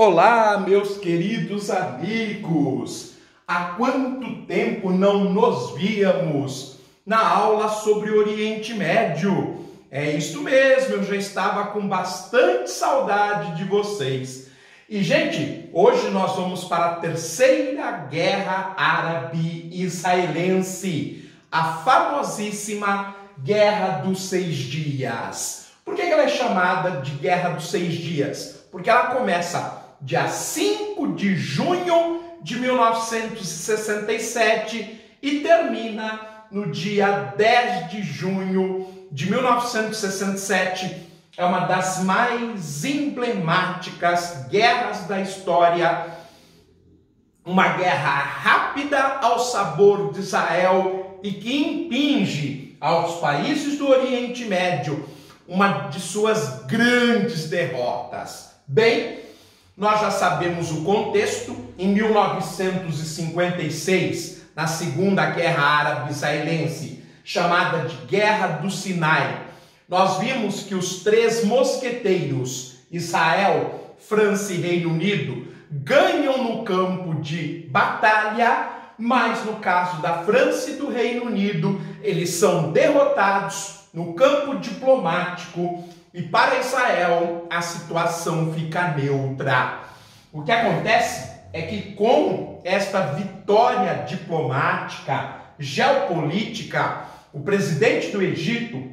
Olá, meus queridos amigos! Há quanto tempo não nos víamos na aula sobre o Oriente Médio? É isso mesmo, eu já estava com bastante saudade de vocês. E, gente, hoje nós vamos para a Terceira Guerra Árabe-Israelense, a famosíssima Guerra dos 6 Dias. Por que ela é chamada de Guerra dos 6 Dias? Porque ela começa dia 5 de junho de 1967 e termina no dia 10 de junho de 1967. É uma das mais emblemáticas guerras da história, uma guerra rápida ao sabor de Israel e que impinge aos países do Oriente Médio uma de suas grandes derrotas. Bem, nós já sabemos o contexto. Em 1956, na Segunda Guerra Árabe-Israelense, chamada de Guerra do Sinai, nós vimos que os 3 mosqueteiros, Israel, França e Reino Unido, ganham no campo de batalha, mas no caso da França e do Reino Unido, eles são derrotados no campo diplomático. E para Israel, a situação fica neutra. O que acontece é que com esta vitória diplomática, geopolítica, o presidente do Egito,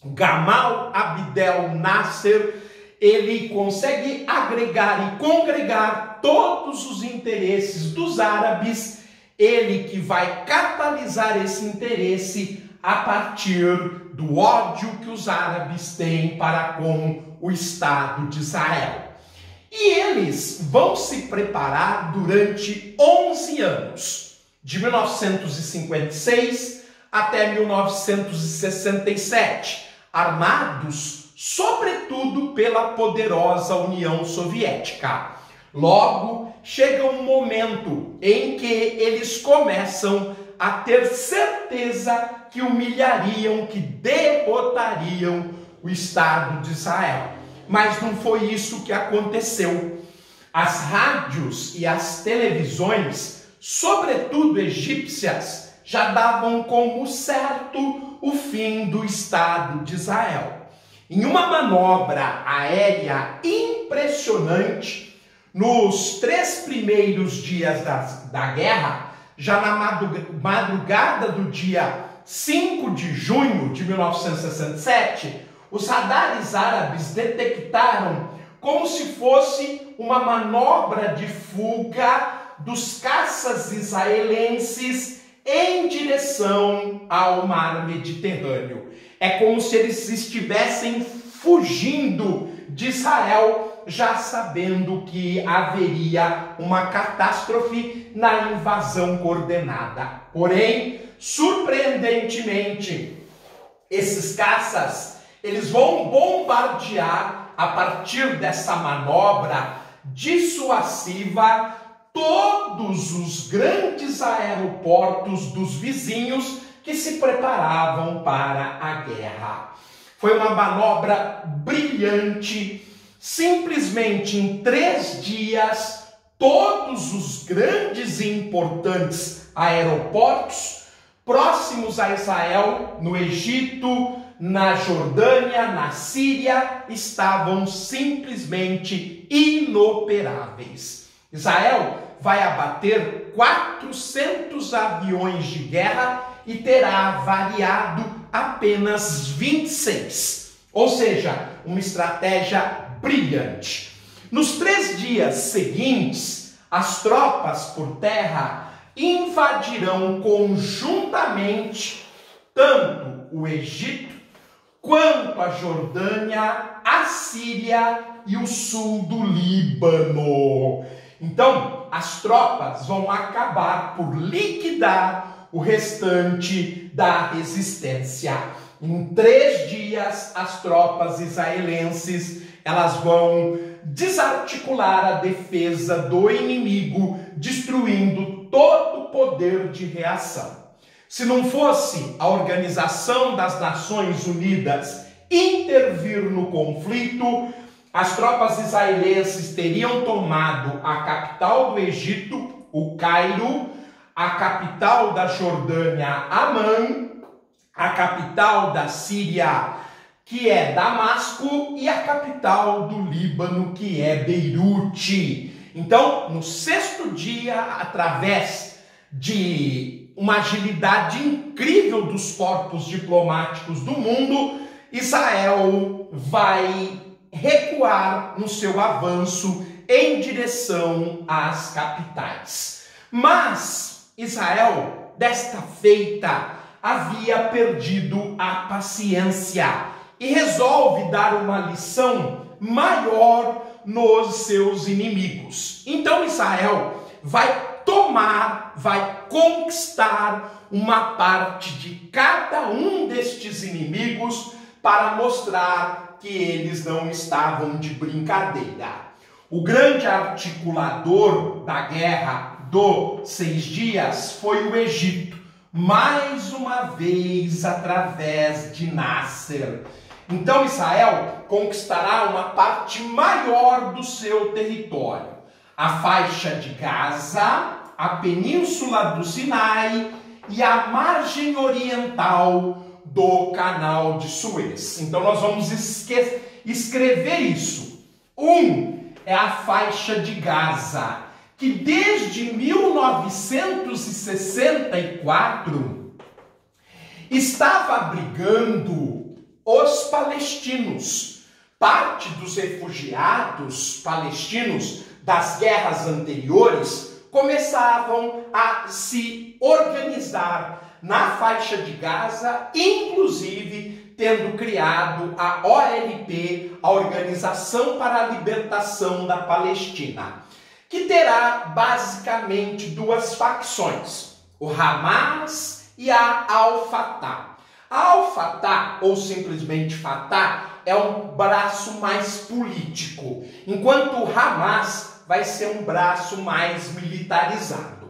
Gamal Abdel Nasser, ele consegue agregar e congregar todos os interesses dos árabes, ele que vai catalisar esse interesse a partir do ódio que os árabes têm para com o Estado de Israel. E eles vão se preparar durante 11 anos, de 1956 até 1967, armados sobretudo pela poderosa União Soviética. Logo, chega um momento em que eles começam a ter certeza que humilhariam, que derrotariam o Estado de Israel. Mas não foi isso que aconteceu. As rádios e as televisões, sobretudo egípcias, já davam como certo o fim do Estado de Israel. Em uma manobra aérea impressionante, nos 3 primeiros dias da guerra, já na madrugada do dia 5 de junho de 1967, os radares árabes detectaram como se fosse uma manobra de fuga dos caças israelenses em direção ao mar Mediterrâneo. É como se eles estivessem fugindo de Israel, já sabendo que haveria uma catástrofe na invasão coordenada. Porém, surpreendentemente, esses caças, eles vão bombardear, a partir dessa manobra dissuasiva, todos os grandes aeroportos dos vizinhos que se preparavam para a guerra. Foi uma manobra brilhante. Simplesmente em 3 dias, todos os grandes e importantes aeroportos próximos a Israel, no Egito, na Jordânia, na Síria, estavam simplesmente inoperáveis. Israel vai abater 400 aviões de guerra e terá avariado apenas 26. Ou seja, uma estratégia brilhante. Nos 3 dias seguintes, as tropas por terra invadirão conjuntamente tanto o Egito quanto a Jordânia, a Síria e o sul do Líbano. Então, as tropas vão acabar por liquidar o restante da resistência. Em 3 dias, as tropas israelenses, elas vão desarticular a defesa do inimigo, destruindo todo o poder de reação. Se não fosse a Organização das Nações Unidas intervir no conflito, as tropas israelenses teriam tomado a capital do Egito, o Cairo, a capital da Jordânia, Amã, a capital da Síria, que é Damasco, e a capital do Líbano, que é Beirute. Então, no sexto dia, através de uma agilidade incrível dos corpos diplomáticos do mundo, Israel vai recuar no seu avanço em direção às capitais. Mas Israel, desta feita, havia perdido a paciência e resolve dar uma lição maior nos seus inimigos. Então Israel vai conquistar uma parte de cada um destes inimigos para mostrar que eles não estavam de brincadeira. O grande articulador da guerra dos 6 dias foi o Egito, mais uma vez através de Nasser. Então Israel conquistará uma parte maior do seu território, a faixa de Gaza, a península do Sinai e a margem oriental do canal de Suez. Então nós vamos escrever isso. É a faixa de Gaza, que desde 1964 estava abrigando os palestinos. Parte dos refugiados palestinos das guerras anteriores começavam a se organizar na faixa de Gaza, inclusive tendo criado a OLP, a Organização para a Libertação da Palestina, que terá basicamente 2 facções, o Hamas e a Al-Fatah. A Al-Fatah, ou simplesmente Fatah, é um braço mais político, enquanto o Hamas vai ser um braço mais militarizado.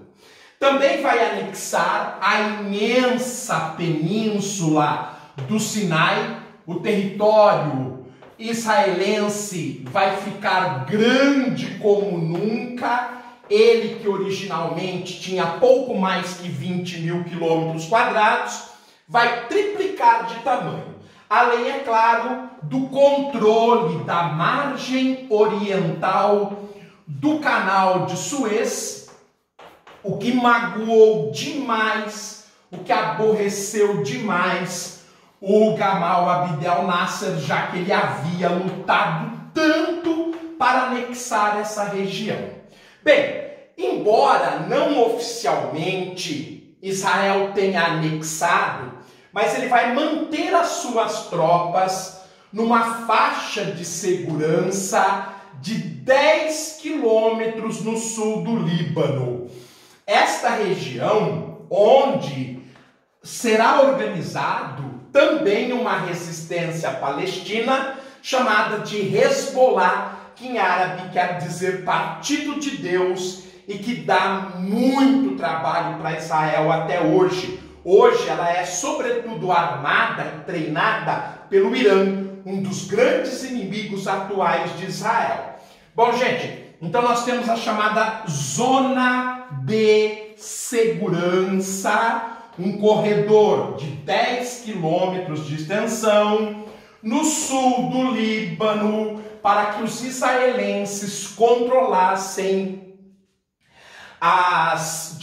Também vai anexar a imensa península do Sinai. O território israelense vai ficar grande como nunca. Ele que originalmente tinha pouco mais que 20 mil quilômetros quadrados, vai triplicar de tamanho. Além, é claro, do controle da margem oriental do canal de Suez, o que magoou demais, o que aborreceu demais o Gamal Abdel Nasser, já que ele havia lutado tanto para anexar essa região. Bem, embora não oficialmente Israel tenha anexado, mas ele vai manter as suas tropas numa faixa de segurança de 10 quilômetros no sul do Líbano. Esta região, onde será organizado também uma resistência palestina chamada de Hezbollah, que em árabe quer dizer Partido de Deus, e que dá muito trabalho para Israel até hoje. Hoje ela é sobretudo armada e treinada pelo Irã, um dos grandes inimigos atuais de Israel. Bom, gente, então nós temos a chamada Zona de Segurança, um corredor de 10 quilômetros de extensão no sul do Líbano, para que os israelenses controlassem as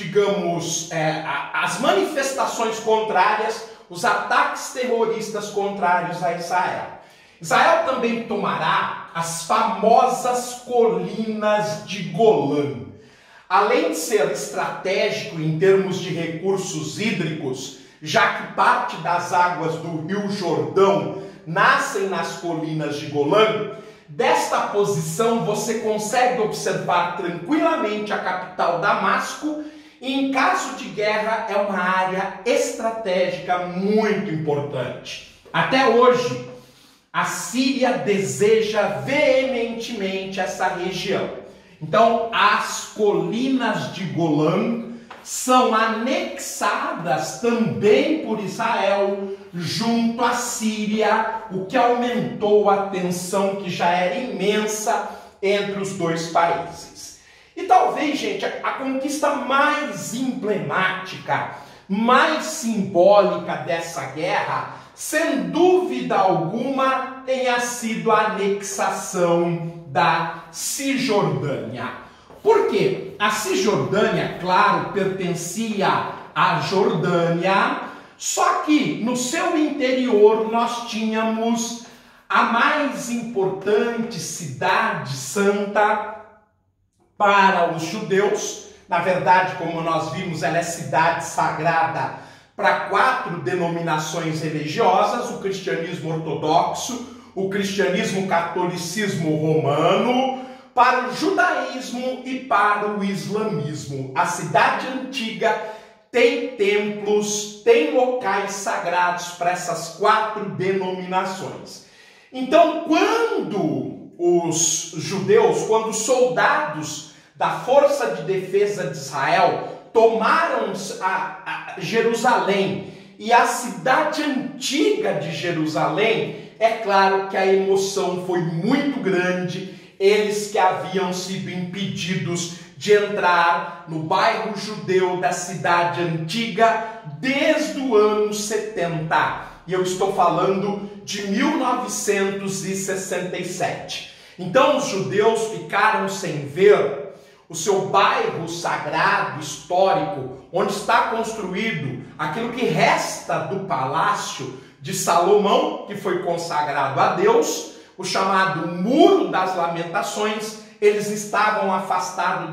manifestações contrárias, os ataques terroristas contrários a Israel. Israel também tomará as famosas colinas de Golã. Além de ser estratégico em termos de recursos hídricos, já que parte das águas do Rio Jordão nascem nas colinas de Golã, desta posição você consegue observar tranquilamente a capital Damasco e, em caso de guerra, é uma área estratégica muito importante. Até hoje, a Síria deseja veementemente essa região. Então, as colinas de Golã são anexadas também por Israel junto à Síria, o que aumentou a tensão que já era imensa entre os dois países. E talvez, gente, a conquista mais emblemática, mais simbólica dessa guerra, sem dúvida alguma, tenha sido a anexação da Cisjordânia. Por quê? A Cisjordânia, claro, pertencia à Jordânia, só que no seu interior nós tínhamos a mais importante cidade santa para os judeus. Na verdade, como nós vimos, ela é cidade sagrada para 4 denominações religiosas: o cristianismo ortodoxo, o cristianismo catolicismo romano, para o judaísmo e para o islamismo. A cidade antiga tem templos, tem locais sagrados para essas 4 denominações. Então, quando os judeus, quando os soldados da Força de Defesa de Israel tomaram a Jerusalém e a cidade antiga de Jerusalém, é claro que a emoção foi muito grande. Eles que haviam sido impedidos de entrar no bairro judeu da cidade antiga desde o ano 70. E eu estou falando de 1967. Então os judeus ficaram sem ver o seu bairro sagrado, histórico, onde está construído aquilo que resta do palácio de Salomão, que foi consagrado a Deus, o chamado Muro das Lamentações. Eles estavam afastados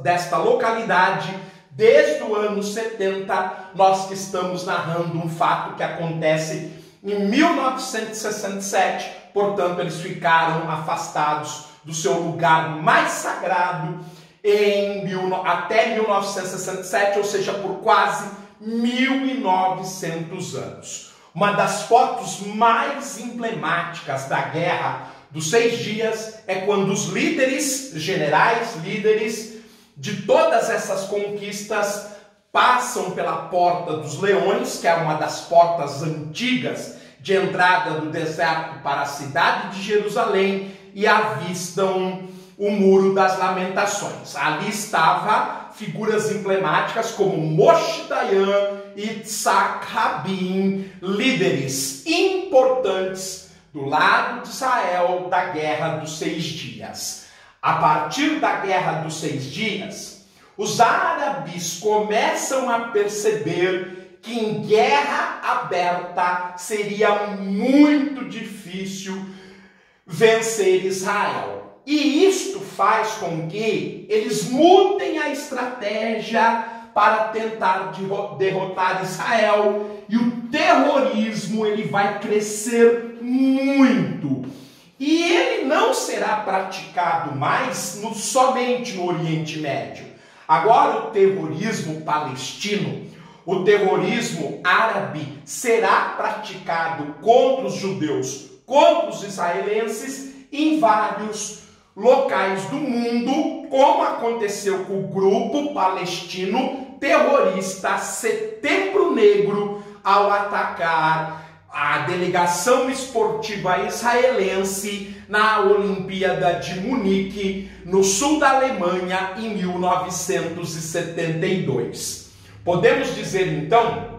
desta localidade desde o ano 70. Nós que estamos narrando um fato que acontece em 1967, portanto eles ficaram afastados do seu lugar mais sagrado até 1967, ou seja, por quase 1900 anos. Uma das fotos mais emblemáticas da Guerra dos 6 Dias é quando os líderes, generais, líderes de todas essas conquistas passam pela Porta dos Leões, que é uma das portas antigas de entrada do deserto para a cidade de Jerusalém, e avistam o Muro das Lamentações. Ali estavam figuras emblemáticas como Moshe Dayan e Yitzhak Rabin, líderes importantes do lado de Israel da Guerra dos 6 Dias. A partir da Guerra dos 6 Dias, os árabes começam a perceber que em guerra aberta seria muito difícil vencer Israel. E isto faz com que eles mudem a estratégia para tentar derrotar Israel, e o terrorismo ele vai crescer muito. E ele não será praticado mais somente no Oriente Médio. Agora o terrorismo palestino, o terrorismo árabe será praticado contra os judeus, contra os israelenses em vários locais do mundo, como aconteceu com o grupo palestino terrorista Setembro Negro ao atacar a delegação esportiva israelense na Olimpíada de Munique, no sul da Alemanha, em 1972. Podemos dizer então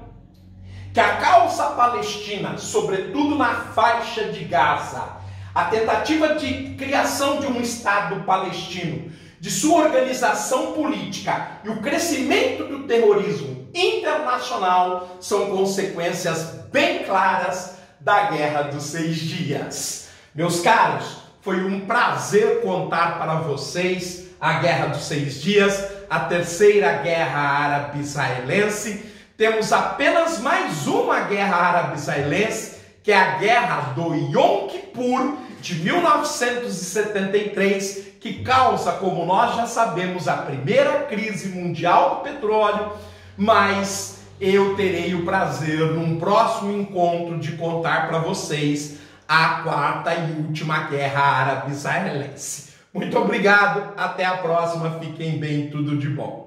que a causa palestina, sobretudo na faixa de Gaza, a tentativa de criação de um Estado palestino, de sua organização política e o crescimento do terrorismo internacional são consequências bem claras da Guerra dos 6 Dias. Meus caros, foi um prazer contar para vocês a Guerra dos 6 Dias, a terceira guerra árabe-israelense. Temos apenas mais uma guerra árabe-israelense, que é a Guerra do Yom Kippur, de 1973, que causa, como nós já sabemos, a primeira crise mundial do petróleo, mas eu terei o prazer, num próximo encontro, de contar para vocês a quarta e última guerra árabe-israelense. Muito obrigado, até a próxima, fiquem bem, tudo de bom.